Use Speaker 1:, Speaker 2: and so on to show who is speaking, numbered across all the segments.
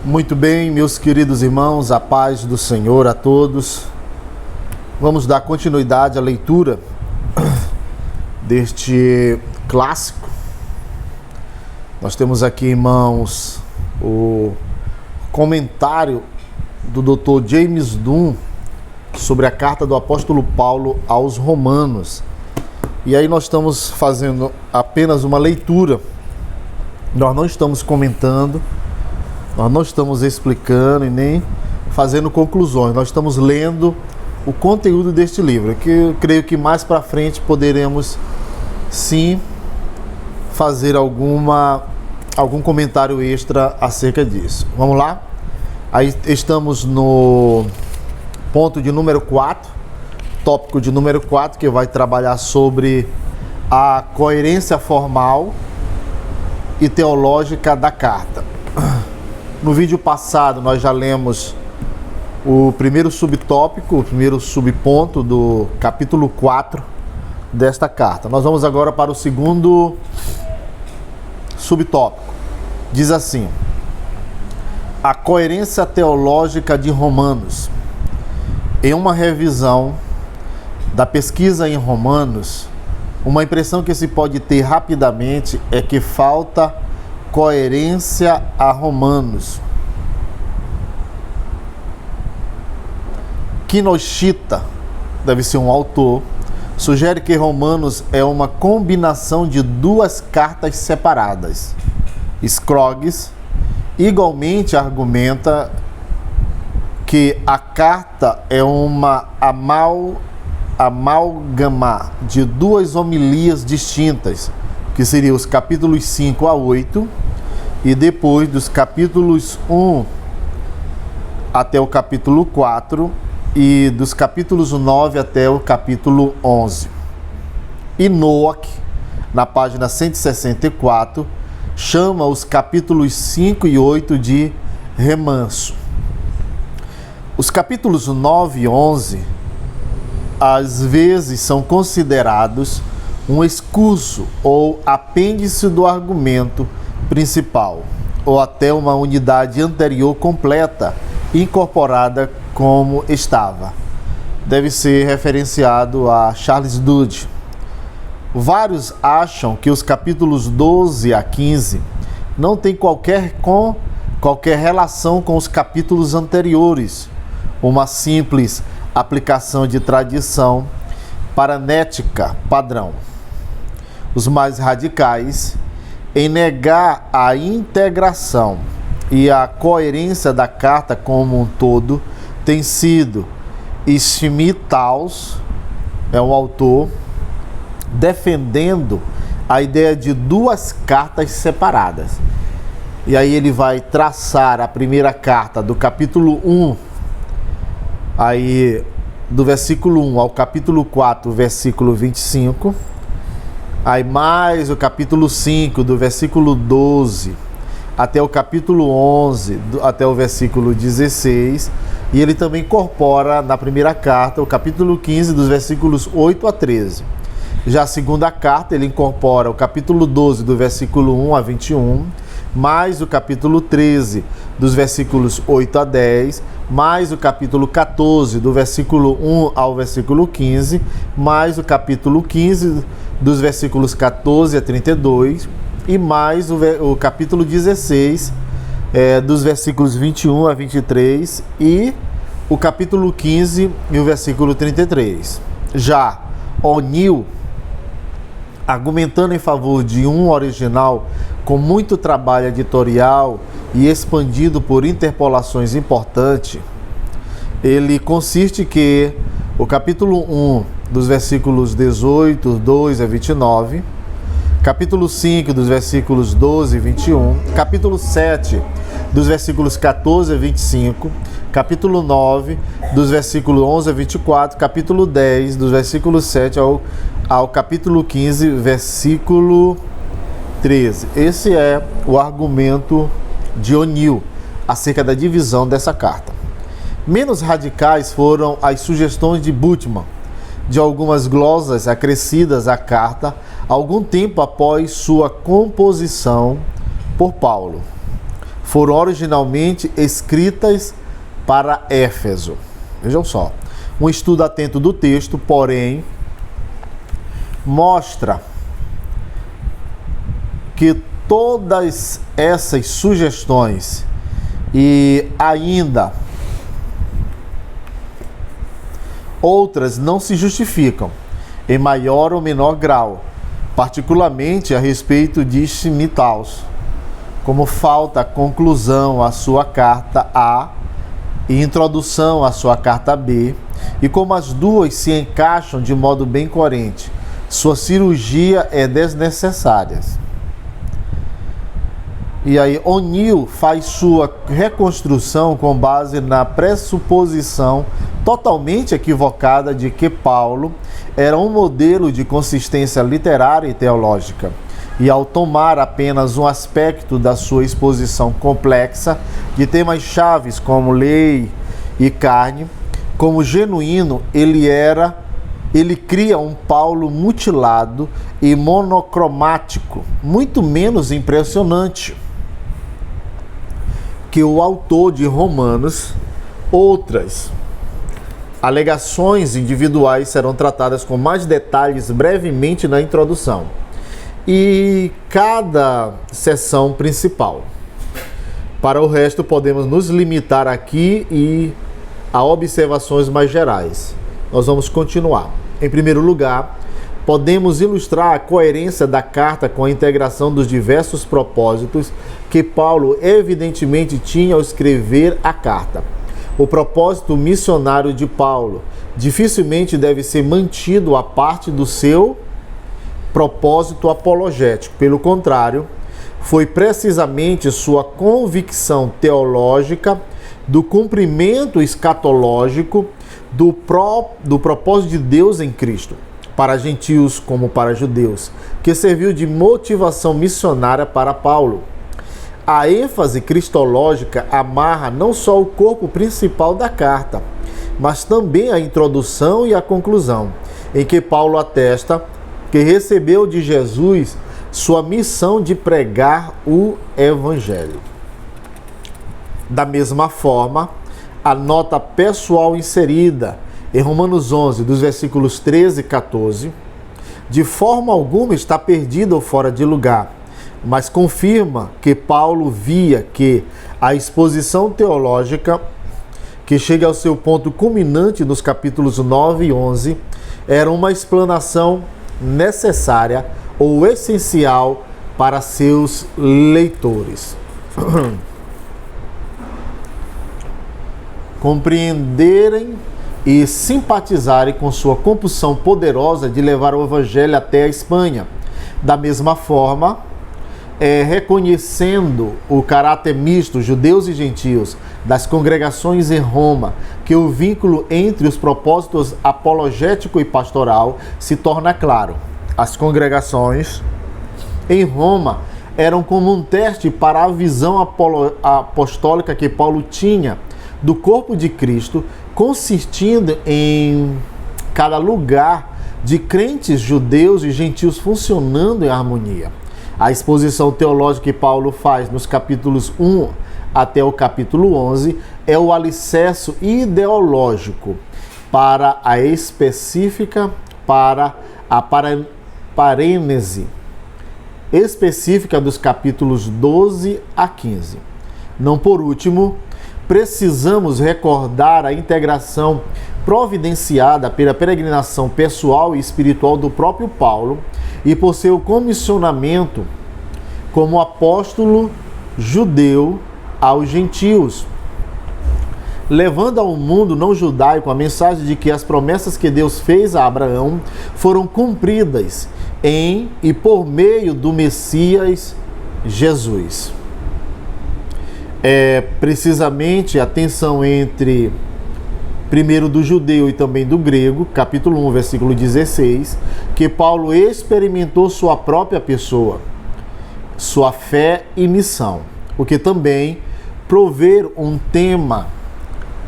Speaker 1: Muito bem, meus queridos irmãos, a paz do Senhor a todos. Vamos dar continuidade à leitura deste clássico. Nós temos aqui, irmãos, o comentário do Dr. James Dunn sobre a carta do apóstolo Paulo aos Romanos. E aí nós estamos fazendo apenas uma leitura. Nós não estamos comentando, nós não estamos explicando e nem fazendo conclusões. Nós estamos lendo o conteúdo deste livro, que eu creio que mais para frente poderemos sim fazer algum comentário extra acerca disso. Vamos lá? Aí estamos no ponto de número 4, tópico de número 4, que vai trabalhar sobre a coerência formal e teológica da carta. No vídeo passado nós já lemos o primeiro subtópico, o primeiro subponto do capítulo 4 desta carta. Nós vamos agora para o segundo subtópico. Diz assim: a coerência teológica de Romanos. Em uma revisão da pesquisa em Romanos, uma impressão que se pode ter rapidamente é que falta coerência a Romanos. Kinoshita, deve ser um autor, sugere que Romanos é uma combinação de duas cartas separadas. Scroggs igualmente argumenta que a carta é uma amálgama de duas homilias distintas, que seriam os capítulos 5 a 8, e depois dos capítulos 1 até o capítulo 4, e dos capítulos 9 até o capítulo 11. E Noack, na página 164, chama os capítulos 5 e 8 de remanso. Os capítulos 9 e 11, às vezes, são considerados um escurso ou apêndice do argumento principal, ou até uma unidade anterior completa, incorporada como estava. Deve ser referenciado a Charles Dudd. Vários acham que os capítulos 12 a 15 não têm qualquer relação com os capítulos anteriores, uma simples aplicação de tradição paranética padrão. Os mais radicais, em negar a integração e a coerência da carta como um todo, tem sido Schmittaus, é um autor, defendendo a ideia de duas cartas separadas. E aí ele vai traçar a primeira carta do capítulo 1, aí do versículo 1 ao capítulo 4, versículo 25, aí mais o capítulo 5, do versículo 12 até o capítulo 11, até o versículo 16, e ele também incorpora na primeira carta o capítulo 15, dos versículos 8 a 13. Já a segunda carta, ele incorpora o capítulo 12, do versículo 1 a 21, mais o capítulo 13, dos versículos 8 a 10, mais o capítulo 14, do versículo 1 ao versículo 15, mais o capítulo 15, dos versículos 14 a 32, e mais o capítulo 16, dos versículos 21 a 23, e o capítulo 15 e o versículo 33. Já O'Neill, argumentando em favor de um original com muito trabalho editorial e expandido por interpolações importantes, ele consiste que o capítulo 1, dos versículos 18, 2 a 29, capítulo 5, dos versículos 12 e 21, capítulo 7, dos versículos 14 a 25, capítulo 9, dos versículos 11 a 24, capítulo 10, dos versículos 7 ao capítulo 15, versículo 13. Esse é o argumento de O'Neill acerca da divisão dessa carta. Menos radicais foram as sugestões de Bultmann, de algumas glosas acrescidas à carta algum tempo após sua composição por Paulo. foram originalmente escritas para Éfeso. Vejam só, um estudo atento do texto, porém, mostra que todas essas sugestões e ainda outras não se justificam em maior ou menor grau, particularmente a respeito de Schmitthaus, como falta conclusão à sua carta A e introdução à sua carta B, e como as duas se encaixam de modo bem coerente, sua cirurgia é desnecessária. E aí, O'Neill faz sua reconstrução com base na pressuposição totalmente equivocada de que Paulo era um modelo de consistência literária e teológica. E ao tomar apenas um aspecto da sua exposição complexa de temas chaves como lei e carne, como genuíno, ele cria um Paulo mutilado e monocromático, muito menos impressionante que o autor de Romanos. Outras alegações individuais serão tratadas com mais detalhes brevemente na introdução e cada seção principal. Para o resto, podemos nos limitar aqui e a observações mais gerais. Nós vamos continuar. Em primeiro lugar, podemos ilustrar a coerência da carta com a integração dos diversos propósitos que Paulo evidentemente tinha ao escrever a carta. O propósito missionário de Paulo dificilmente deve ser mantido à parte do seu propósito apologético. Pelo contrário, foi precisamente sua convicção teológica do cumprimento escatológico do propósito de Deus em Cristo, para gentios como para judeus, que serviu de motivação missionária para Paulo. A ênfase cristológica amarra não só o corpo principal da carta, mas também a introdução e a conclusão, em que Paulo atesta que recebeu de Jesus sua missão de pregar o Evangelho. Da mesma forma, a nota pessoal inserida em Romanos 11, dos versículos 13 e 14, de forma alguma está perdida ou fora de lugar, mas confirma que Paulo via que a exposição teológica, que chega ao seu ponto culminante nos capítulos 9 e 11, era uma explanação necessária ou essencial para seus leitores. Compreenderem e simpatizarem com sua compulsão poderosa de levar o Evangelho até a Espanha. Da mesma forma, reconhecendo o caráter misto, judeus e gentios, das congregações em Roma, que o vínculo entre os propósitos apologético e pastoral se torna claro. As congregações em Roma eram como um teste para a visão apostólica que Paulo tinha do corpo de Cristo, consistindo em cada lugar de crentes judeus e gentios funcionando em harmonia. A exposição teológica que Paulo faz nos capítulos 1 até o capítulo 11 é o alicerce ideológico para a específica, para a parênese específica dos capítulos 12 a 15. Não por último, precisamos recordar a integração providenciada pela peregrinação pessoal e espiritual do próprio Paulo e por seu comissionamento como apóstolo judeu aos gentios, levando ao mundo não judaico a mensagem de que as promessas que Deus fez a Abraão foram cumpridas em e por meio do Messias Jesus. É precisamente a tensão entre primeiro do judeu e também do grego, capítulo 1, versículo 16, que Paulo experimentou sua própria pessoa, sua fé e missão, o que também prover um tema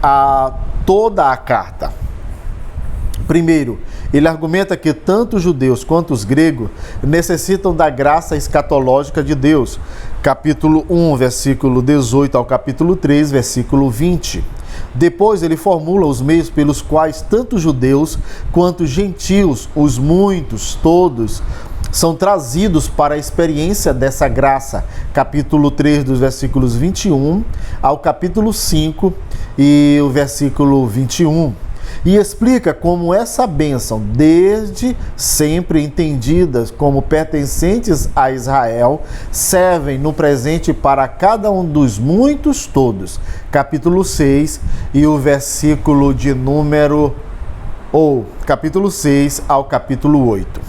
Speaker 1: a toda a carta. Primeiro, ele argumenta que tanto os judeus quanto os gregos necessitam da graça escatológica de Deus, capítulo 1, versículo 18 ao capítulo 3, versículo 20. Depois ele formula os meios pelos quais tanto judeus quanto gentios, os muitos, todos, são trazidos para a experiência dessa graça. Capítulo 3, dos versículos 21 ao capítulo 5 e o versículo 21. E explica como essa bênção, desde sempre entendidas como pertencentes a Israel, servem no presente para cada um dos muitos todos. Capítulo 6 e o versículo de capítulo 6 ao capítulo 8.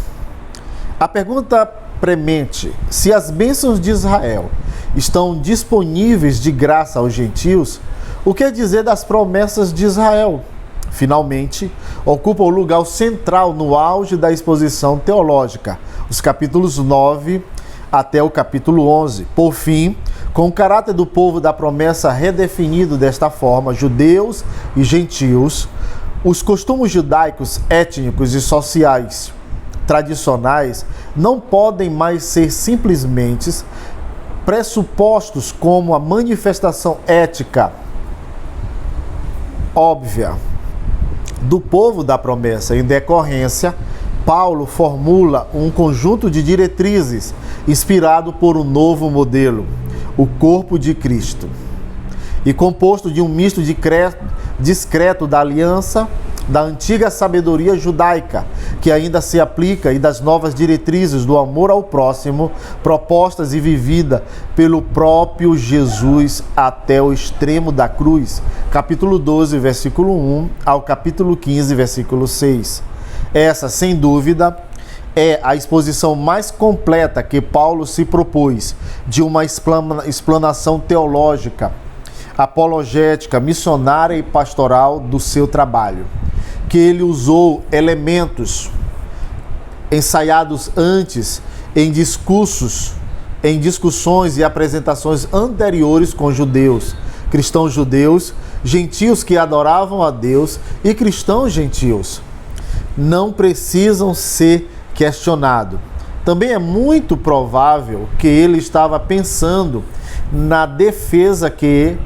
Speaker 1: A pergunta premente: se as bênçãos de Israel estão disponíveis de graça aos gentios, o que dizer das promessas de Israel? Finalmente, ocupa o lugar central no auge da exposição teológica, os capítulos 9 até o capítulo 11. Por fim, com o caráter do povo da promessa redefinido desta forma, judeus e gentios, os costumes judaicos, étnicos e sociais tradicionais não podem mais ser simplesmente pressupostos como a manifestação ética óbvia do povo da promessa. Em decorrência, Paulo formula um conjunto de diretrizes inspirado por um novo modelo, o corpo de Cristo, e composto de um misto discreto da aliança, da antiga sabedoria judaica, que ainda se aplica, e das novas diretrizes do amor ao próximo, propostas e vivida pelo próprio Jesus até o extremo da cruz. Capítulo 12, versículo 1 ao capítulo 15, versículo 6. Essa, sem dúvida, é a exposição mais completa que Paulo se propôs de uma explanação teológica, apologética, missionária e pastoral do seu trabalho, que ele usou elementos ensaiados antes em discussões e apresentações anteriores com judeus, cristãos judeus, gentios que adoravam a Deus e cristãos gentios. Não precisam ser questionados. Também é muito provável que ele estava pensando na defesa que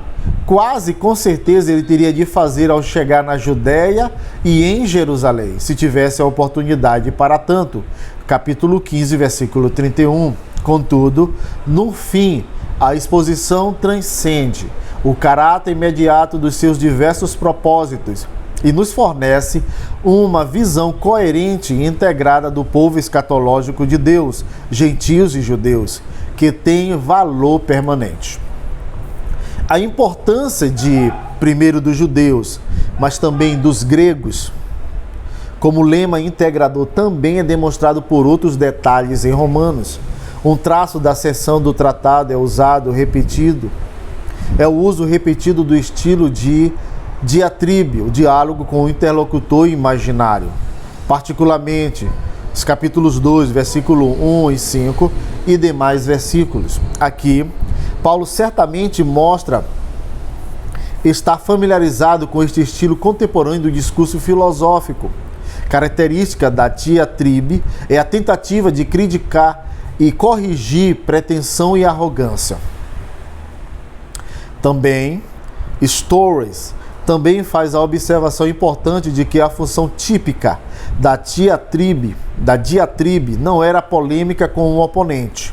Speaker 1: quase com certeza ele teria de fazer ao chegar na Judéia e em Jerusalém, se tivesse a oportunidade para tanto. Capítulo 15, versículo 31. Contudo, no fim, a exposição transcende o caráter imediato dos seus diversos propósitos e nos fornece uma visão coerente e integrada do povo escatológico de Deus, gentios e judeus, que tem valor permanente. A importância primeiro dos judeus, mas também dos gregos, como lema integrador, também é demonstrado por outros detalhes em Romanos. Um traço da seção do tratado é o uso repetido do estilo de diatribe, o diálogo com o interlocutor imaginário, particularmente os capítulos 2, versículo 1 e 5 e demais versículos. Aqui, Paulo certamente mostra estar familiarizado com este estilo contemporâneo do discurso filosófico. Característica da diatribe é a tentativa de criticar e corrigir pretensão e arrogância. Também, Stories também faz a observação importante de que a função típica da diatribe não era polêmica com o oponente,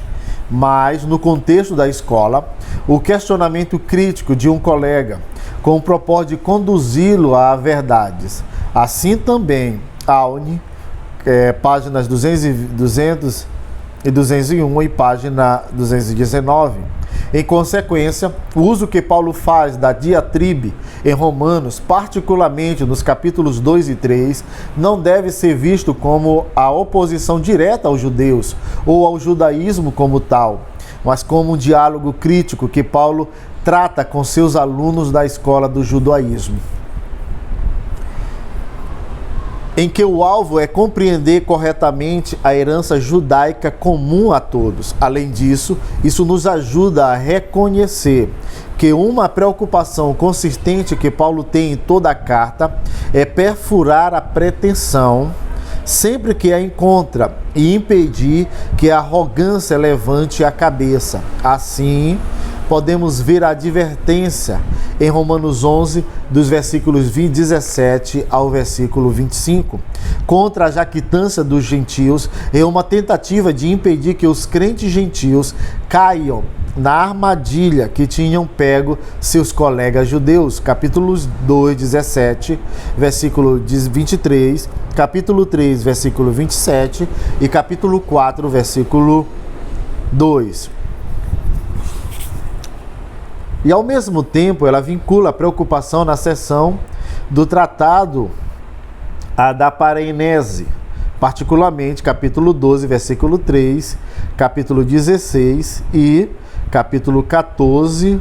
Speaker 1: mas, no contexto da escola, o questionamento crítico de um colega, com o propósito de conduzi-lo a verdades. Assim também, Aune, páginas 200 e 201 e página 219. Em consequência, o uso que Paulo faz da diatribe em Romanos, particularmente nos capítulos 2 e 3, não deve ser visto como a oposição direta aos judeus ou ao judaísmo como tal, mas como um diálogo crítico que Paulo trata com seus alunos da escola do judaísmo, em que o alvo é compreender corretamente a herança judaica comum a todos. Além disso, isso nos ajuda a reconhecer que uma preocupação consistente que Paulo tem em toda a carta é perfurar a pretensão sempre que a encontra, e impedir que a arrogância levante a cabeça. Assim, podemos ver a advertência em Romanos 11, dos versículos 17 ao versículo 25, contra a jactância dos gentios, em uma tentativa de impedir que os crentes gentios caiam na armadilha que tinham pego seus colegas judeus. Capítulo 2, 17, versículo 23, capítulo 3, versículo 27 e capítulo 4, versículo 2. E ao mesmo tempo ela vincula a preocupação na seção do tratado da Parenese, particularmente capítulo 12, versículo 3, capítulo 16 e capítulo 14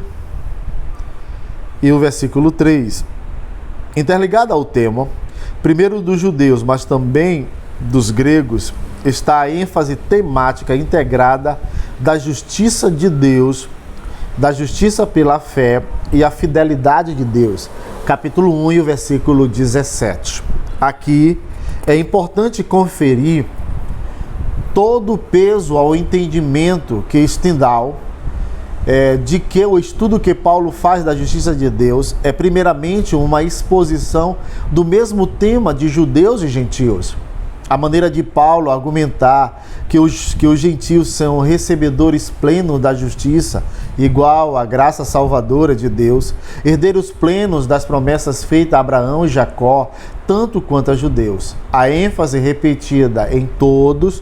Speaker 1: e o versículo 3. Interligado ao tema, primeiro dos judeus, mas também dos gregos, está a ênfase temática integrada da justiça de Deus, da justiça pela fé e a fidelidade de Deus. Capítulo 1 e o versículo 17. Aqui é importante conferir todo o peso ao entendimento que Stendhal de que o estudo que Paulo faz da justiça de Deus é primeiramente uma exposição do mesmo tema de judeus e gentios. A maneira de Paulo argumentar que os gentios são recebedores plenos da justiça, igual à graça salvadora de Deus, herdeiros plenos das promessas feitas a Abraão e Jacó, tanto quanto a judeus. A ênfase repetida em todos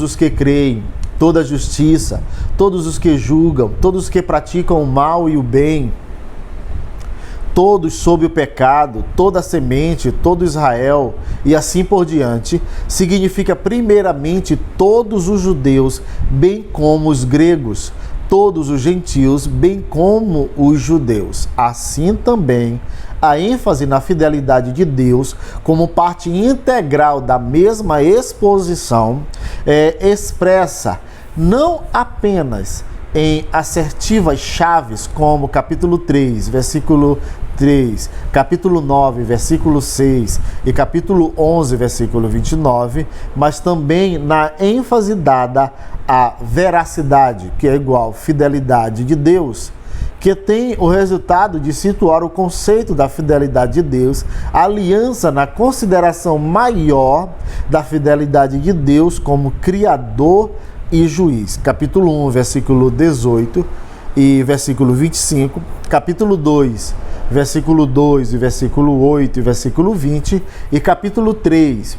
Speaker 1: os que creem, toda a justiça, todos os que julgam, todos os que praticam o mal e o bem, todos sob o pecado, toda a semente, todo Israel e assim por diante, significa primeiramente todos os judeus, bem como os gregos, todos os gentios, bem como os judeus. Assim também, a ênfase na fidelidade de Deus como parte integral da mesma exposição expressa não apenas em assertivas chaves como capítulo 3, versículo 3, capítulo 9, versículo 6 e capítulo 11, versículo 29, mas também na ênfase dada à veracidade, que é igual fidelidade de Deus, que tem o resultado de situar o conceito da fidelidade de Deus, a aliança na consideração maior da fidelidade de Deus como Criador e Juiz. Capítulo 1, versículo 18 e versículo 25, capítulo 2, versículo 2 e versículo 8 e versículo 20, e capítulo 3,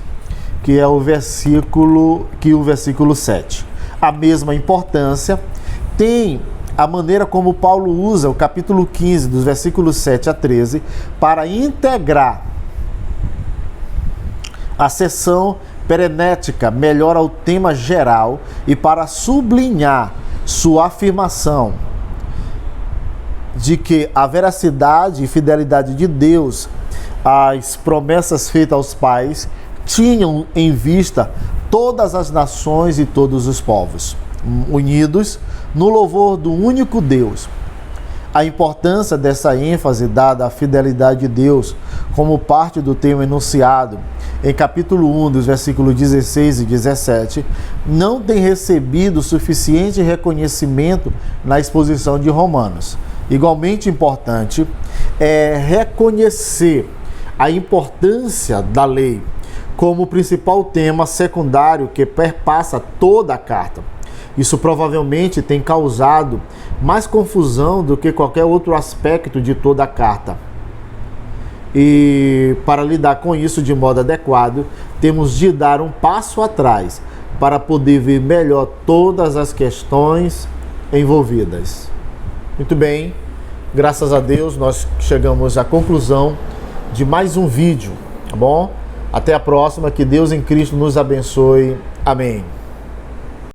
Speaker 1: que é o versículo 7. A mesma importância tem a maneira como Paulo usa o capítulo 15, dos versículos 7 a 13, para integrar a seção perenética melhor ao tema geral e para sublinhar sua afirmação de que a veracidade e fidelidade de Deus às promessas feitas aos pais tinham em vista todas as nações e todos os povos, unidos no louvor do único Deus. A importância dessa ênfase dada à fidelidade de Deus como parte do tema enunciado em capítulo 1, dos versículos 16 e 17, não tem recebido suficiente reconhecimento na exposição de Romanos. Igualmente importante é reconhecer a importância da lei como principal tema secundário que perpassa toda a carta. Isso provavelmente tem causado mais confusão do que qualquer outro aspecto de toda a carta. E para lidar com isso de modo adequado, temos de dar um passo atrás para poder ver melhor todas as questões envolvidas. Muito bem, graças a Deus nós chegamos à conclusão de mais um vídeo, tá bom? Até a próxima, que Deus em Cristo nos abençoe. Amém.